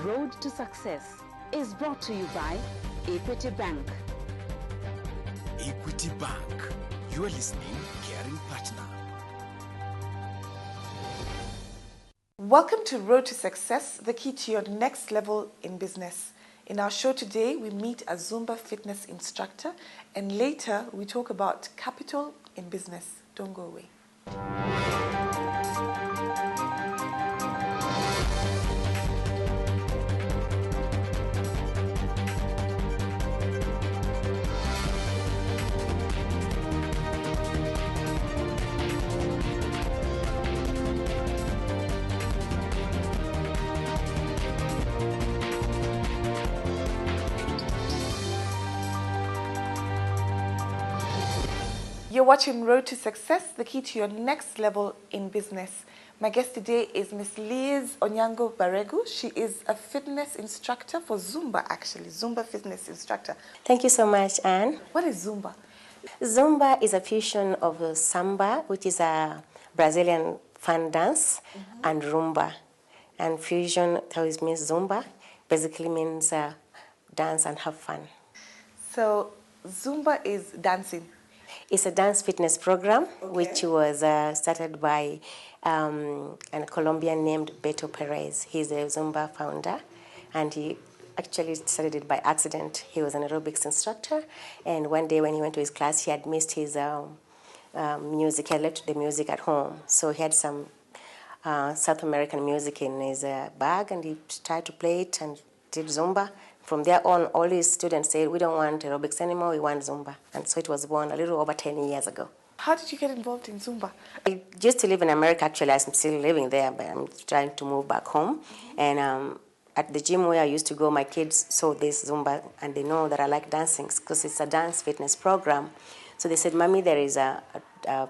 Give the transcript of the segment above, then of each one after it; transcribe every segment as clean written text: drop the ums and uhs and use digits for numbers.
road to success is brought to you by Equity Bank. Equity Bank. You are listening, caring partner. Welcome to Road to Success, the key to your next level in business. In our show today, we meet a Zumba fitness instructor, and later we talk about capital in business. Don't go away. You're watching Road to Success, the key to your next level in business. My guest today is Miss Liz Onyango Baregu. She is a fitness instructor for Zumba, actually. Zumba fitness instructor. Thank you so much, Anne. What is Zumba? Zumba is a fusion of samba, which is a Brazilian fun dance, and rumba. And fusion tells me Zumba basically means dance and have fun. So Zumba is dancing. It's a dance fitness program, which was started by a Colombian named Beto Perez. He's a Zumba founder, and he actually started it by accident. He was an aerobics instructor, and one day when he went to his class, he had missed his music. He had left the music at home, so he had some South American music in his bag, and he tried to play it and did Zumba. From there on, all his students said, we don't want aerobics anymore, we want Zumba. And so it was born a little over 10 years ago. How did you get involved in Zumba? I used to live in America, actually. I'm still living there, but I'm trying to move back home. And at the gym where I used to go, my kids saw this Zumba, and they know that I like dancing because it's a dance fitness program. So they said, Mommy, there is a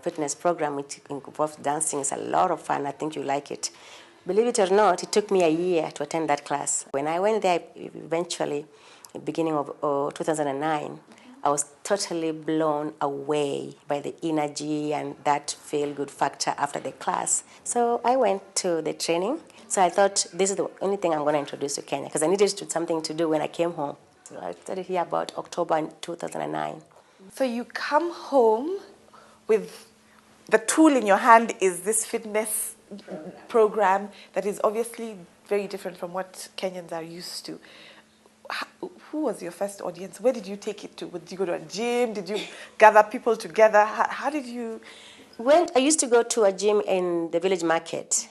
fitness program which involves dancing. It's a lot of fun. I think you like it. Believe it or not, it took me a year to attend that class. When I went there, eventually, beginning of 2009, I was totally blown away by the energy and that feel-good factor after the class. So I went to the training. So I thought, this is the only thing I'm going to introduce to Kenya, because I needed something to do when I came home. So I started here about October 2009. So you come home with the tool in your hand is this fitness program that is obviously very different from what Kenyans are used to. Who was your first audience? Where did you take it to? Did you go to a gym? Did you gather people together? How did you? I used to go to a gym in the village market.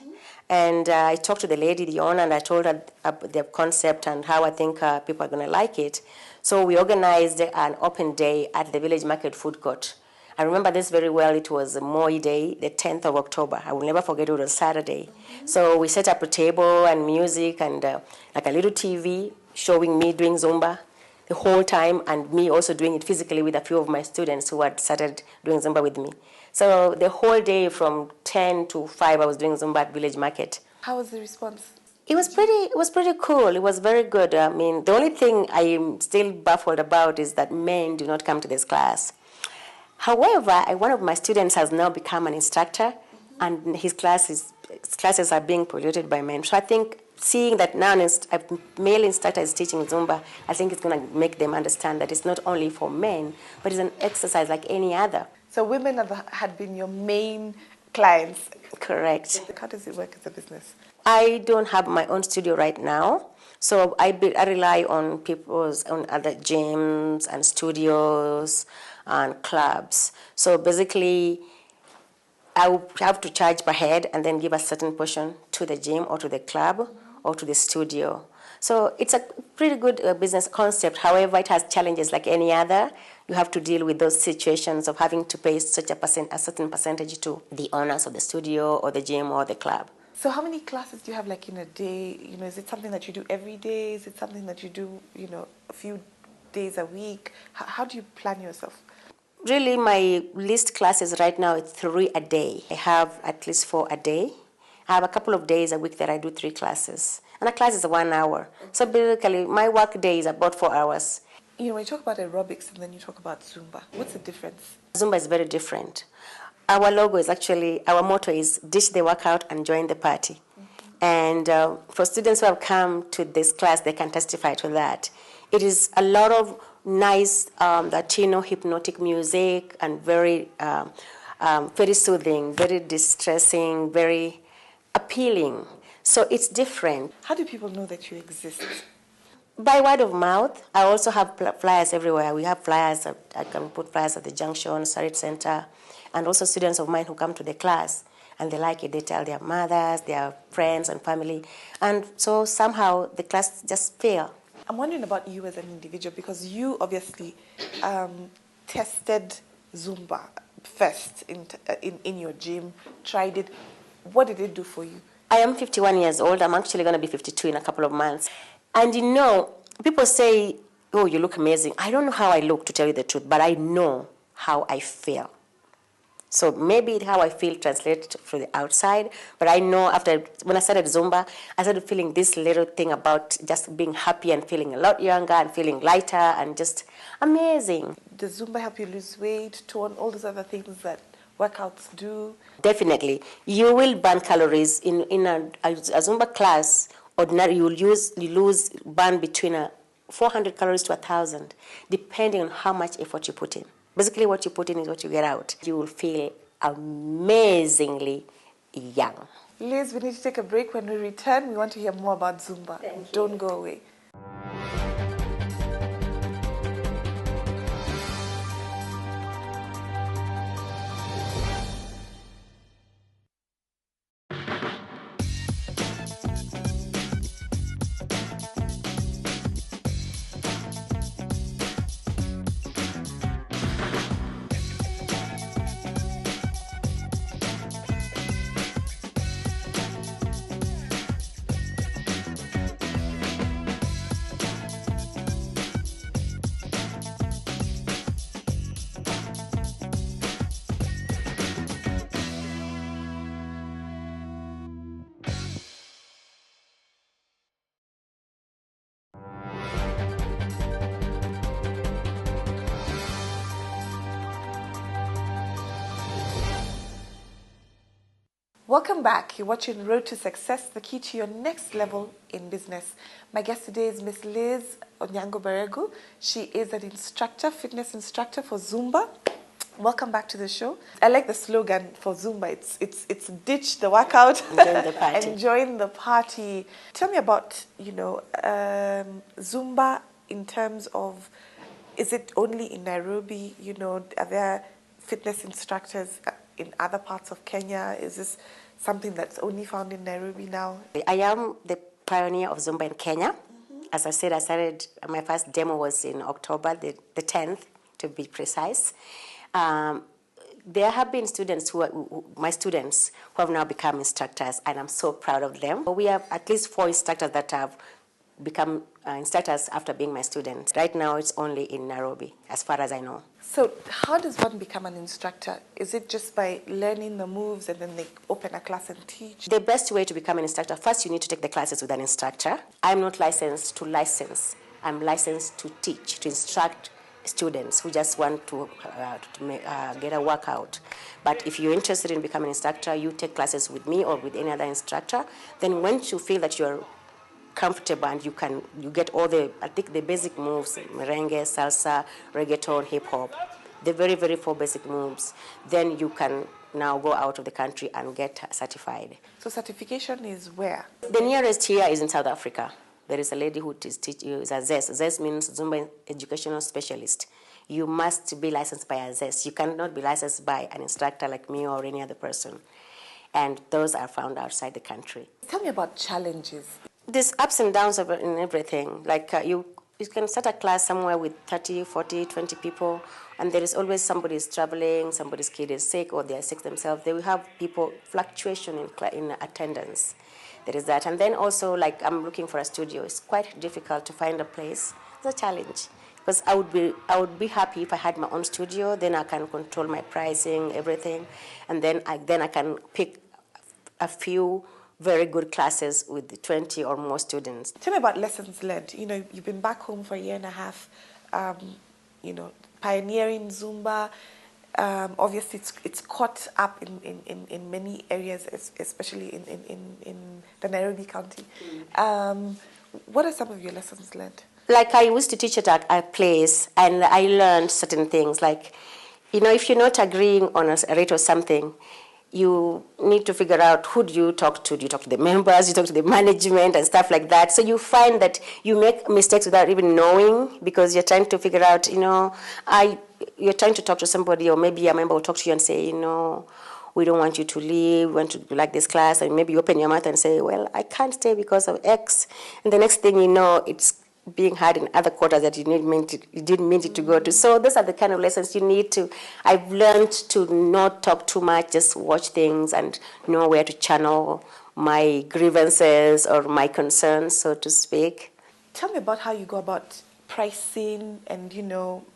And I talked to the lady, the owner, and I told her the concept and how I think people are going to like it. So we organized an open day at the village market food court. I remember this very well. It was Moi Day, the 10th of October. I will never forget it. It was Saturday. So we set up a table and music and like a little TV showing me doing Zumba the whole time, and me also doing it physically with a few of my students who had started doing Zumba with me. So the whole day from 10 to 5, I was doing Zumba at Village Market. How was the response? It was pretty cool. It was very good. I mean, the only thing I am still baffled about is that men do not come to this class. However, one of my students has now become an instructor, and his classes are being polluted by men. So I think seeing that now a male instructor is teaching Zumba, I think it's going to make them understand that it's not only for men, but it's an exercise like any other. So women had been your main clients. Correct. How does it work as a business? I don't have my own studio right now, so I rely on on other gyms and studios and clubs. So basically, I will have to charge per head and then give a certain portion to the gym or to the club or to the studio. So it's a pretty good business concept. However, it has challenges like any other. You have to deal with those situations of having to pay a certain percentage to the owners of the studio or the gym or the club. So how many classes do you have like in a day? You know, is it something that you do every day? Is it something that you do, a few days a week? How do you plan yourself? Really, my list classes right now is 3 a day. I have at least 4 a day. I have a couple of days a week that I do 3 classes. And a class is 1 hour. So basically, my work day is about 4 hours. When you talk about aerobics and then you talk about Zumba, what's the difference? Zumba is very different. Our logo is actually, our motto is ditch the workout and join the party. And for students who have come to this class, they can testify to that. It is a lot of nice Latino hypnotic music and very soothing, very distressing, very appealing. So it's different. How do people know that you exist? By word of mouth. I also have flyers everywhere. We have flyers. I can put flyers at the junction, Sarit Center, and also students of mine who come to the class and they like it. They tell their mothers, their friends and family. And so somehow the class just fail. I'm wondering about you as an individual because you obviously tested Zumba first in your gym, tried it. What did it do for you? I am 51 years old. I'm actually going to be 52 in a couple of months. And you know, people say, oh, you look amazing. I don't know how I look, to tell you the truth, but I know how I feel. So maybe how I feel translates from the outside, but I know when I started Zumba, I started feeling this little thing about just being happy and feeling a lot younger and feeling lighter and just amazing. Does Zumba help you lose weight, tone, all those other things that workouts do? Definitely. You will burn calories. In a Zumba class, ordinary, you burn between 400 calories to 1,000, depending on how much effort you put in. Basically, what you put in is what you get out. You will feel amazingly young. Liz, we need to take a break. When we return, we want to hear more about Zumba. Don't go away. Welcome back. You're watching Road to Success, the key to your next level in business. My guest today is Miss Liz Onyango Baregu. She is an instructor, fitness instructor for Zumba. Welcome back to the show. I like the slogan for Zumba. It's ditch the workout Enjoy the party. and join the party. Tell me about Zumba in terms of, is it only in Nairobi? Are there fitness instructors in other parts of Kenya? Is this something that's only found in Nairobi now? I am the pioneer of Zumba in Kenya. Mm-hmm. As I said, I started, my first demo was in October, the 10th to be precise. There have been students my students who have now become instructors, and I'm so proud of them. We have at least 4 instructors that have become instructors after being my students. Right now, it's only in Nairobi, as far as I know. So how does one become an instructor? Is it just by learning the moves and then they open a class and teach? The best way to become an instructor, first you need to take the classes with an instructor. I'm not licensed to license. I'm licensed to teach, to instruct students who just want to get a workout. But if you're interested in becoming an instructor, you take classes with me or with any other instructor. Then once you feel that you're comfortable and you get all the basic moves, merengue, salsa, reggaeton, hip hop, the very 4 basic moves, then you can now go out of the country and get certified. So certification is where? The nearest here is in South Africa. There is a lady who is a ZES. ZES means Zumba Educational Specialist. You must be licensed by a ZES. You cannot be licensed by an instructor like me or any other person. And those are found outside the country. Tell me about challenges. There's ups and downs in everything. Like you can start a class somewhere with 30, 40, 20 people, and there is always somebody is traveling, somebody's kid is sick, or they are sick themselves. They will have fluctuation in attendance. There is that. And then also, like, I'm looking for a studio. It's quite difficult to find a place. It's a challenge. Because I would be happy if I had my own studio, then I can control my pricing, everything, and then I can pick a few very good classes with 20 or more students. Tell me about lessons learned. You've been back home for a year and a half, pioneering Zumba. Obviously, it's caught up in many areas, especially in the Nairobi County. What are some of your lessons learned? Like I used to teach at a place, and I learned certain things. Like, if you're not agreeing on a rate or something, you need to figure out who do you talk to. Do you talk to the members? Do you talk to the management and stuff like that? So you find that you make mistakes without even knowing, because you're trying to figure out, you're trying to talk to somebody, or maybe a member will talk to you and say, we don't want you to leave, we want you to like this class, and maybe you open your mouth and say, well, I can't stay because of X. And the next thing you know, it's being had in other quarters that you didn't mean it to go to. So those are the kind of lessons you need to. I've learned to not talk too much, just watch things and know where to channel my grievances or my concerns, so to speak. Tell me about how you go about pricing, and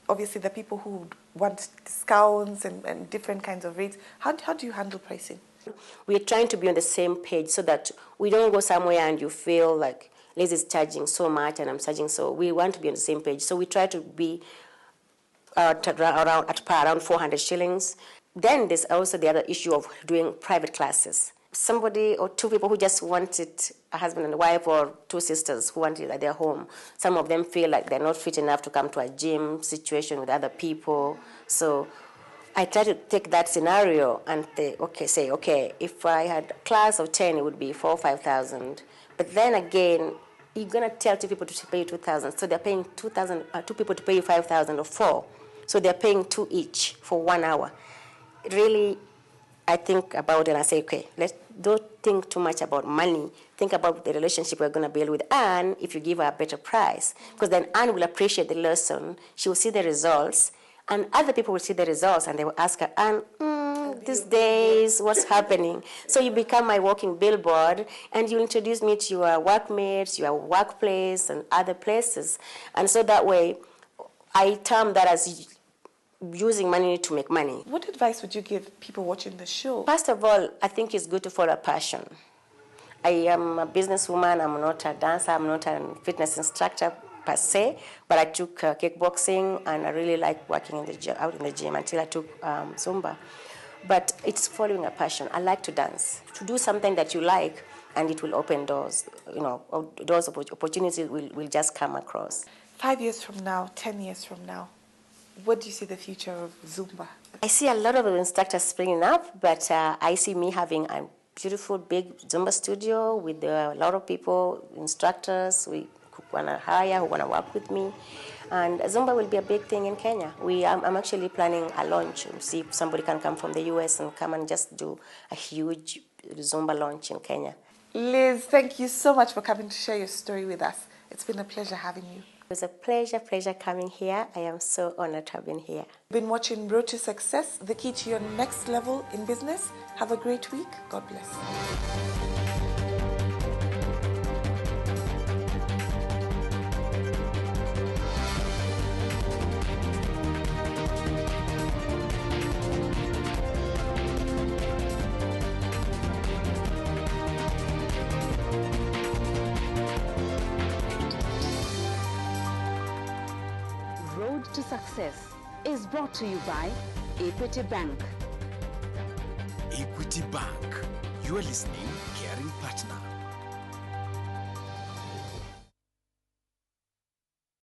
obviously the people who want discounts and different kinds of rates. How do you handle pricing? We're trying to be on the same page so that we don't go somewhere and you feel like Liz is charging so much and I'm charging so. We want to be on the same page. So we try to be around 400 shillings. Then there's also the other issue of doing private classes. Somebody or two people who just wanted a husband and wife, or two sisters who want it at their home. Some of them feel like they're not fit enough to come to a gym situation with other people. So I try to take that scenario and say, if I had a class of 10, it would be 4,000 or 5,000. But then again, you're going to tell two people to pay you 2,000. So they're paying 2,000, two people to pay you 5,000 or 4. So they're paying 2 each for 1 hour. Really, I think about it and I say, don't think too much about money. Think about the relationship we're going to build with Anne if you give her a better price. Because then Anne will appreciate the lesson. She will see the results. And other people will see the results and they will ask her, Anne, these days, what's happening? So you become my walking billboard, and you introduce me to your workmates, your workplace, and other places. And so that way, I term that as using money to make money. What advice would you give people watching the show? First of all, I think it's good to follow a passion. I am a businesswoman. I'm not a dancer. I'm not a fitness instructor per se, but I took kickboxing, and I really like working out in the gym until I took Zumba. But it's following a passion. I like to dance. To do something that you like, and it will open doors. Doors of opportunities will just come across. 5 years from now, 10 years from now, what do you see the future of Zumba? I see a lot of instructors springing up, but I see me having a beautiful, big Zumba studio with a lot of people, instructors who want to hire, who want to work with me. And Zumba will be a big thing in Kenya. I'm actually planning a launch, see if somebody can come from the US and come and just do a huge Zumba launch in Kenya. Liz, thank you so much for coming to share your story with us. It's been a pleasure having you. It was a pleasure coming here. I am so honored to have been here. Been watching Road to Success, the key to your next level in business. Have a great week. God bless. Road to Success is brought to you by Equity Bank. Equity Bank. You are listening, caring partner.